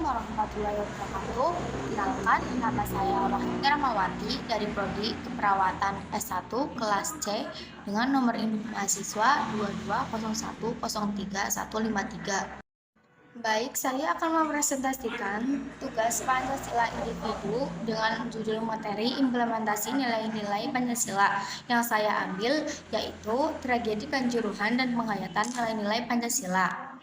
warahmatullahi wabarakatuh. Kenalkan, nama saya Wahyuni Rahmawati dari Prodi Keperawatan S1 kelas C dengan nomor induk mahasiswa 2201035153. Baik, saya akan mempresentasikan tugas Pancasila individu dengan judul materi implementasi nilai-nilai Pancasila yang saya ambil, yaitu tragedi Kanjuruhan dan penghayatan nilai-nilai Pancasila.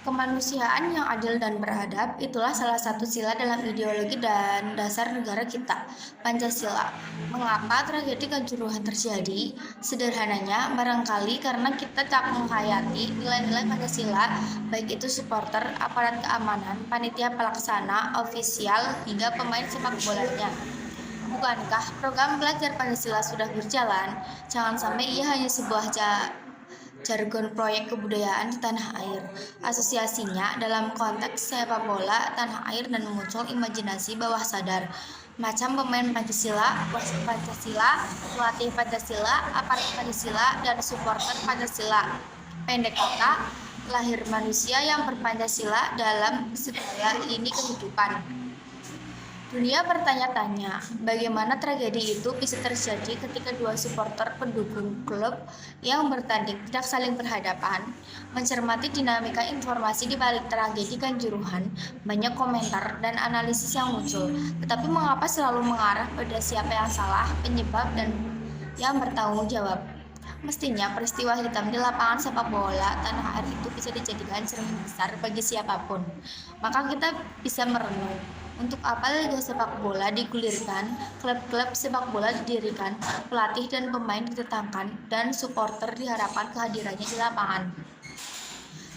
Kemanusiaan yang adil dan beradab itulah salah satu sila dalam ideologi dan dasar negara kita, Pancasila. Mengapa tragedi Kanjuruhan terjadi? Sederhananya, barangkali karena kita tak menghayati nilai-nilai Pancasila, baik itu supporter, aparat keamanan, panitia pelaksana, ofisial, hingga pemain sepak bolanya. Bukankah program belajar Pancasila sudah berjalan? Jangan sampai ia hanya sebuah jargon proyek kebudayaan di tanah air. Asosiasinya dalam konteks sepak bola tanah air dan muncul imajinasi bawah sadar. Macam pemain Pancasila, wasit Pancasila, pelatih Pancasila, aparat Pancasila, dan supporter Pancasila. Pendek kata, lahir manusia yang berpancasila dalam segala lini kehidupan. Dunia bertanya-tanya, bagaimana tragedi itu bisa terjadi ketika dua supporter pendukung klub yang bertanding tidak saling berhadapan. Mencermati dinamika informasi di balik tragedi Kanjuruhan, banyak komentar dan analisis yang muncul. Tetapi mengapa selalu mengarah pada siapa yang salah, penyebab, dan yang bertanggung jawab? Mestinya peristiwa hitam di lapangan sepak bola tanah air itu bisa dijadikan cermin besar bagi siapapun. Maka kita bisa merenung, untuk apa liga sepak bola digulirkan, klub-klub sepak bola didirikan, pelatih dan pemain ditetangkan, dan supporter diharapkan kehadirannya di lapangan.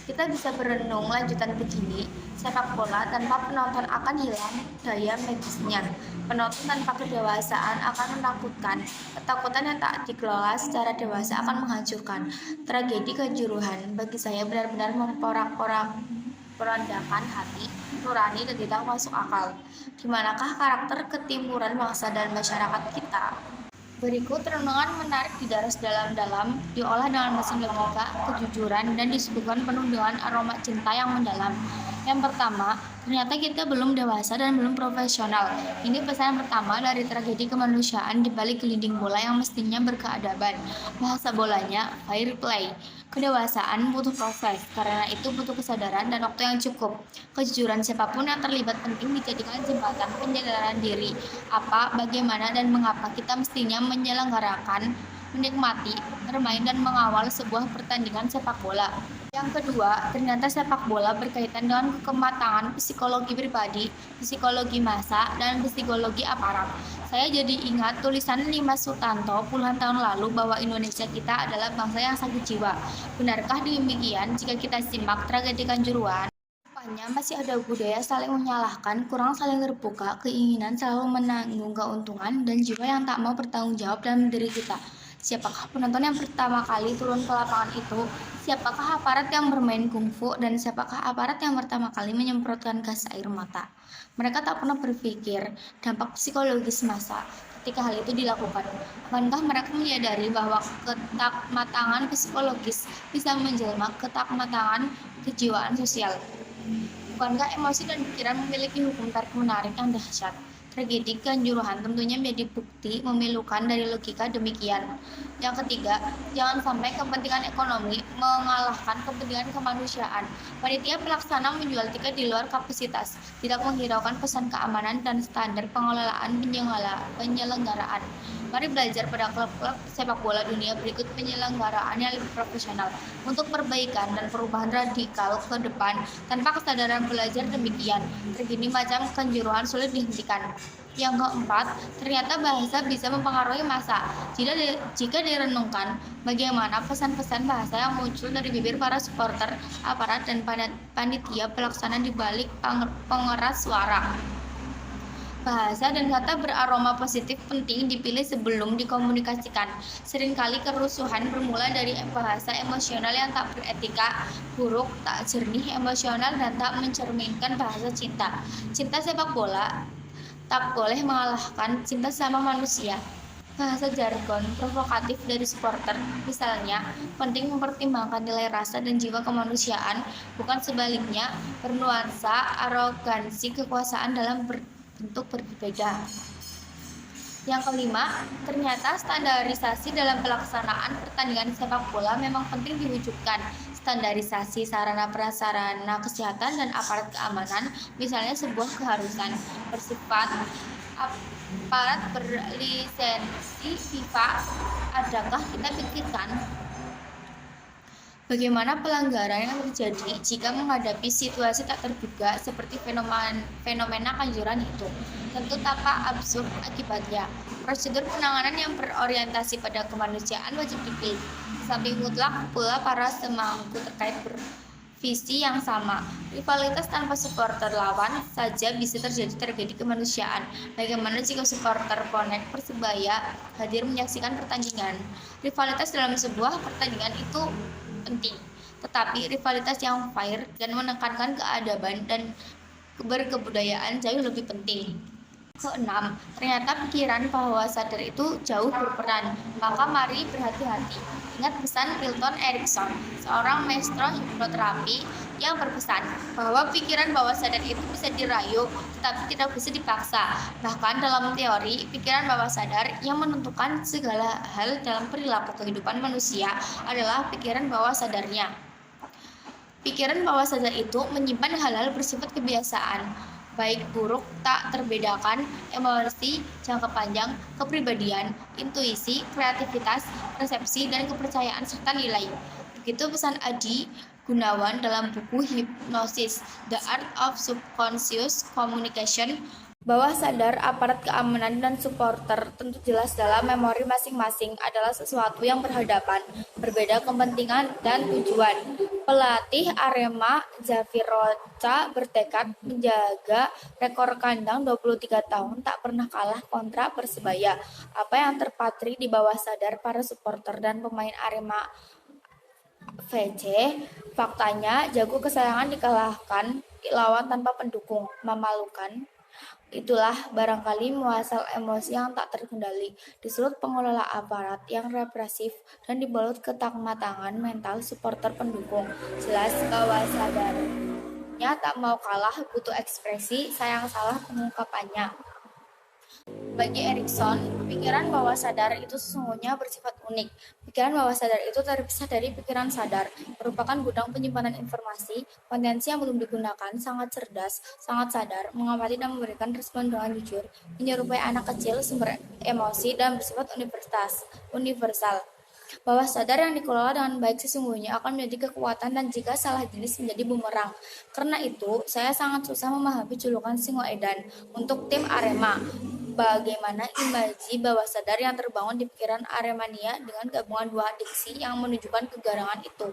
Kita bisa berenung lanjutan begini, sepak bola tanpa penonton akan hilang daya magisnya. Penonton tanpa kedewasaan akan menakutkan. Ketakutan yang tak dikelola secara dewasa akan menghancurkan. Tragedi Kanjuruhan bagi saya benar-benar memporak-porandakan hati nurani dan tidak masuk akal. Dimanakah karakter ketimuran bangsa dan masyarakat kita? Berikut renungan menarik didaras dalam-dalam, diolah dengan mesin logika, kejujuran, dan disuguhkan penuh dengan aroma cinta yang mendalam. Yang pertama, ternyata kita belum dewasa dan belum profesional. Ini pesan pertama dari tragedi kemanusiaan di balik gelinding bola yang mestinya berkeadaban. Bahasa bolanya fair play. Kedewasaan butuh proses, karena itu butuh kesadaran dan waktu yang cukup. Kejujuran siapapun yang terlibat penting dijadikan jembatan penjagalan diri. Apa, bagaimana, dan mengapa kita mestinya menyelenggarakan, menikmati, bermain, dan mengawal sebuah pertandingan sepak bola. Yang kedua, ternyata sepak bola berkaitan dengan kematangan psikologi pribadi, psikologi massa, dan psikologi aparat. Saya jadi ingat tulisan Dimas Sutanto puluhan tahun lalu bahwa Indonesia kita adalah bangsa yang sakit jiwa. Benarkah demikian jika kita simak tragedi Kanjuruhan? Rupanya masih ada budaya saling menyalahkan, kurang saling terbuka, keinginan selalu menanggung keuntungan, dan jiwa yang tak mau bertanggung jawab dalam diri kita. Siapakah penonton yang pertama kali turun ke lapangan itu? Siapakah aparat yang bermain kungfu? Dan siapakah aparat yang pertama kali menyemprotkan gas air mata? Mereka tak pernah berpikir dampak psikologis massa ketika hal itu dilakukan. Akankah mereka menyadari bahwa ketakmatangan psikologis bisa menjelma ketakmatangan kejiwaan sosial? Bukankah emosi dan pikiran memiliki hukum tarik menarik yang dahsyat? Tragedi Kanjuruhan tentunya menjadi bukti memilukan dari logika demikian. Yang ketiga, jangan sampai kepentingan ekonomi mengalahkan kepentingan kemanusiaan. Panitia pelaksana menjual tiket di luar kapasitas, tidak menghiraukan pesan keamanan dan standar pengelolaan penyelenggaraan. Mari belajar pada klub-klub sepak bola dunia berikut penyelenggaraan yang lebih profesional untuk perbaikan dan perubahan radikal ke depan. Tanpa kesadaran belajar demikian, tragedi macam Kanjuruhan sulit dihentikan. Yang keempat, ternyata bahasa bisa mempengaruhi massa. Jika direnungkan, bagaimana pesan-pesan bahasa yang muncul dari bibir para supporter, aparat, dan panitia pelaksana di balik pengeras suara. Bahasa dan kata beraroma positif penting dipilih sebelum dikomunikasikan. Seringkali kerusuhan bermula dari bahasa emosional yang tak beretika, buruk, tak jernih, emosional, dan tak mencerminkan bahasa cinta. Cinta sepak bola tak boleh mengalahkan cinta sama manusia. Bahasa jargon provokatif dari supporter, misalnya, penting mempertimbangkan nilai rasa dan jiwa kemanusiaan, bukan sebaliknya bernuansa arogansi kekuasaan dalam bentuk berbeda. Yang kelima, ternyata standarisasi dalam pelaksanaan pertandingan sepak bola memang penting diwujudkan. Standarisasi sarana prasarana kesehatan dan aparat keamanan, misalnya sebuah keharusan bersifat aparat berlisensi FIFA. Adakah kita pikirkan bagaimana pelanggaran yang terjadi jika menghadapi situasi tak terduga seperti fenomena kanjuran itu? Tentu tampak absurd akibatnya. Prosedur penanganan yang berorientasi pada kemanusiaan wajib dipilih. Di samping mutlak pula para semangku terkait visi yang sama. Rivalitas tanpa supporter lawan saja bisa terjadi kemanusiaan. Bagaimana jika supporter bonek Persebaya hadir menyaksikan pertandingan? Rivalitas dalam sebuah pertandingan itu penting, tetapi rivalitas yang fair dan menekankan keadaban dan berkebudayaan jauh lebih penting. Keenam, ternyata pikiran bahwa sadar itu jauh berperan, maka mari berhati-hati. Ingat pesan Milton Erickson, seorang maestro hipnoterapi yang berpesan bahwa pikiran bawah sadar itu bisa dirayu, tetapi tidak bisa dipaksa. Bahkan dalam teori, pikiran bawah sadar yang menentukan segala hal dalam perilaku kehidupan manusia adalah pikiran bawah sadarnya. Pikiran bawah sadar itu menyimpan hal-hal bersifat kebiasaan, baik buruk tak terbedakan, emosi jangka panjang, kepribadian, intuisi, kreativitas, persepsi, dan kepercayaan serta nilai. Begitu pesan Adi Gunawan dalam buku Hipnosis, The Art of Subconscious Communication. Bawah sadar, aparat keamanan, dan supporter tentu jelas dalam memori masing-masing adalah sesuatu yang berhadapan, berbeda kepentingan dan tujuan. Pelatih Arema Zafir Roca bertekad menjaga rekor kandang 23 tahun tak pernah kalah kontra Persebaya. Apa yang terpatri di bawah sadar para supporter dan pemain Arema FC, faktanya jago kesayangan dikalahkan lawan tanpa pendukung, memalukan. Itulah barangkali muasal emosi yang tak terkendali di sudut pengelola aparat yang represif dan dibalut ketakmatangan mental supporter pendukung. Jelas bawah sadarnya tak mau kalah, butuh ekspresi, sayang salah pengungkapannya. Bagi Erikson, pikiran bawah sadar itu sesungguhnya bersifat unik. Pikiran bawah sadar itu terpisah dari pikiran sadar, merupakan gudang penyimpanan informasi, potensi yang belum digunakan, sangat cerdas, sangat sadar, mengamati dan memberikan respon dengan jujur, menyerupai anak kecil, sumber emosi, dan bersifat universal. Bawah sadar yang dikelola dengan baik sesungguhnya akan menjadi kekuatan dan jika salah jenis menjadi bumerang. Karena itu, saya sangat susah memahami julukan Singoedan untuk tim Arema. Bagaimana imaji bawah sadar yang terbangun di pikiran Aremania dengan gabungan dua diksi yang menunjukkan kegarangan itu.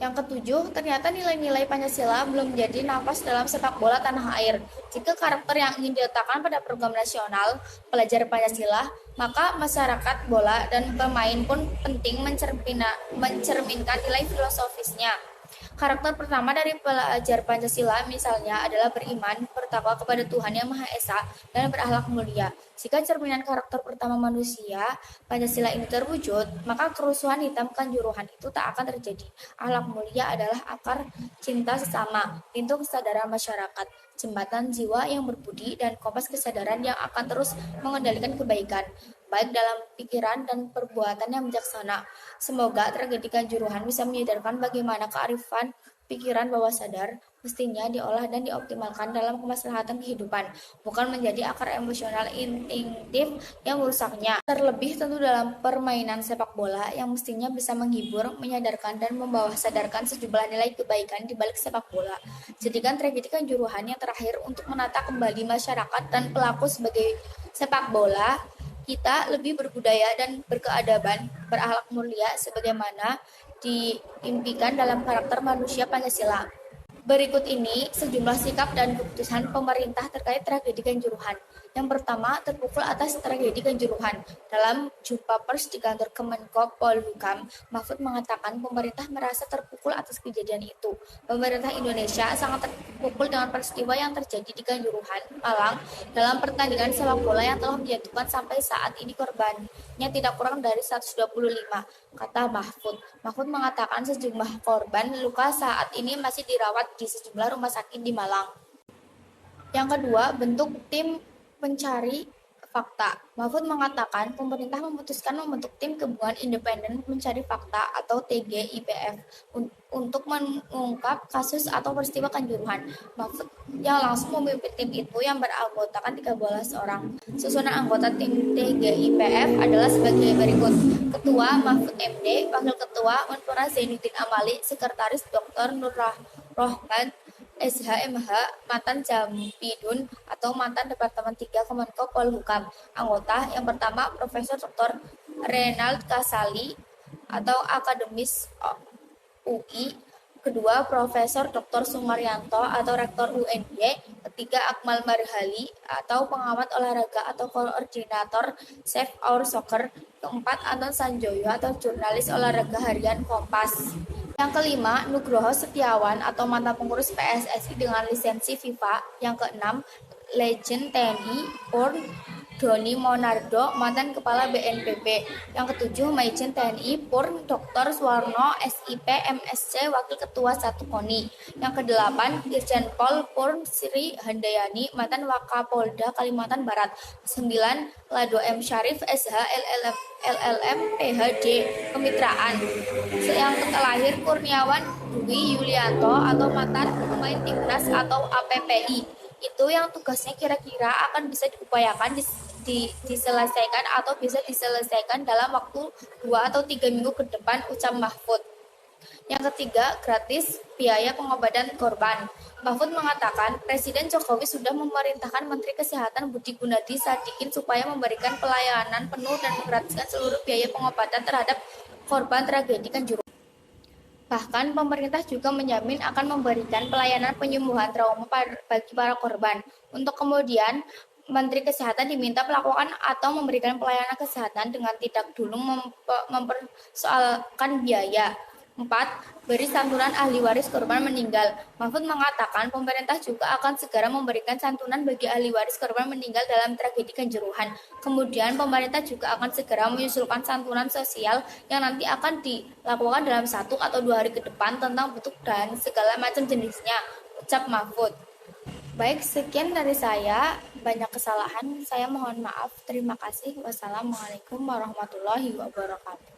Yang ketujuh, ternyata nilai-nilai Pancasila belum menjadi nafas dalam sepak bola tanah air. Jika karakter yang ingin diletakkan pada program nasional pelajar Pancasila, maka masyarakat bola dan pemain pun penting mencerminkan nilai filosofisnya. Karakter pertama dari pelajar Pancasila misalnya adalah beriman, bertakwa kepada Tuhan Yang Maha Esa, dan berakhlak mulia. Jika cerminan karakter pertama manusia, Pancasila ini terwujud, maka kerusuhan hitam kanjuruhan itu tak akan terjadi. Akhlak mulia adalah akar cinta sesama, pintu kesadaran masyarakat, jembatan jiwa yang berbudi, dan kompas kesadaran yang akan terus mengendalikan kebaikan, baik dalam pikiran dan perbuatan yang bijaksana. Semoga tragedi Kanjuruhan bisa menyadarkan bagaimana kearifan pikiran bawah sadar mestinya diolah dan dioptimalkan dalam kemaslahatan kehidupan, bukan menjadi akar emosional instinktif yang merusaknya. Terlebih tentu dalam permainan sepak bola yang mestinya bisa menghibur, menyadarkan, dan membawa sadarkan sejumlah nilai kebaikan di balik sepak bola. Jadikan tragedi Kanjuruhan yang terakhir untuk menata kembali masyarakat dan pelaku sebagai sepak bola kita lebih berbudaya dan berkeadaban, berakhlak mulia sebagaimana diimpikan dalam karakter manusia Pancasila. Berikut ini sejumlah sikap dan keputusan pemerintah terkait tragedi Kanjuruhan. Yang pertama, terpukul atas tragedi Kanjuruhan. Dalam jumpa pers di kantor Kemenko Polhukam, Mahfud mengatakan pemerintah merasa terpukul atas kejadian itu. Pemerintah Indonesia sangat terpukul dengan peristiwa yang terjadi di Kanjuruhan, Malang, dalam pertandingan sepak bola yang telah menjatuhkan sampai saat ini korbannya tidak kurang dari 125, kata Mahfud. Mahfud mengatakan sejumlah korban luka saat ini masih dirawat di sejumlah rumah sakit di Malang. Yang kedua, bentuk tim pencari fakta. Mahfud mengatakan pemerintah memutuskan membentuk tim gabungan independen pencari fakta atau TGIPF untuk mengungkap kasus atau peristiwa Kanjuruhan. Mahfud yang langsung memimpin tim itu yang beranggotakan 13 orang. Susunan anggota tim TGIPF adalah sebagai berikut. Ketua Mahfud MD, Wakil Ketua Menpora Zainuddin Amali, Sekretaris Dr. Nur Rohman SHMH, mantan Jampidun atau mantan Departemen 3 Kemenko Polhukam. Anggota yang pertama Profesor Dr. Renald Kasali atau akademis UI, kedua Profesor Dr. Sumaryanto atau Rektor UNY, ketiga Akmal Marhali atau pengamat olahraga atau koordinator Save Our Soccer, keempat Anton Sanjoyo atau jurnalis olahraga harian Kompas. Yang kelima, Nugroho Setiawan atau mantan pengurus PSSI dengan lisensi FIFA. Yang keenam, legend TNI Purn Doni Monardo, mantan kepala BNPB. Yang ketujuh, Majen TNI Purn Dr. Suwarno SIP MSc, wakil ketua 1 KONI. Yang kedelapan, Irjen Pol Purn Sri Handayani, mantan Wakapolda Kalimantan Barat. 9, Lado M Syarif SH LLM PhD Kemitraan. Yang terakhir, Kurniawan Dwi Yulianto atau mantan pemain timnas atau APPI. Itu yang tugasnya kira-kira akan bisa diupayakan diselesaikan atau bisa diselesaikan dalam waktu 2 atau 3 minggu ke depan, ucap Mahfud. Yang ketiga, gratis biaya pengobatan korban. Mahfud mengatakan Presiden Jokowi sudah memerintahkan Menteri Kesehatan Budi Gunadi Sadikin supaya memberikan pelayanan penuh dan menggratiskan seluruh biaya pengobatan terhadap korban tragedi Kanjuruhan. Bahkan pemerintah juga menjamin akan memberikan pelayanan penyembuhan trauma bagi para korban. Untuk kemudian, Menteri Kesehatan diminta melakukan atau memberikan pelayanan kesehatan dengan tidak dulu mempersoalkan biaya. 4. Beri santunan ahli waris korban meninggal. Mahfud mengatakan pemerintah juga akan segera memberikan santunan bagi ahli waris korban meninggal dalam tragedi Kanjuruhan. Kemudian pemerintah juga akan segera menyusulkan santunan sosial yang nanti akan dilakukan dalam 1 atau 2 hari ke depan tentang bentuk dan segala macam jenisnya, ucap Mahfud. Baik, sekian dari saya. Banyak kesalahan, saya mohon maaf. Terima kasih. Wassalamualaikum warahmatullahi wabarakatuh.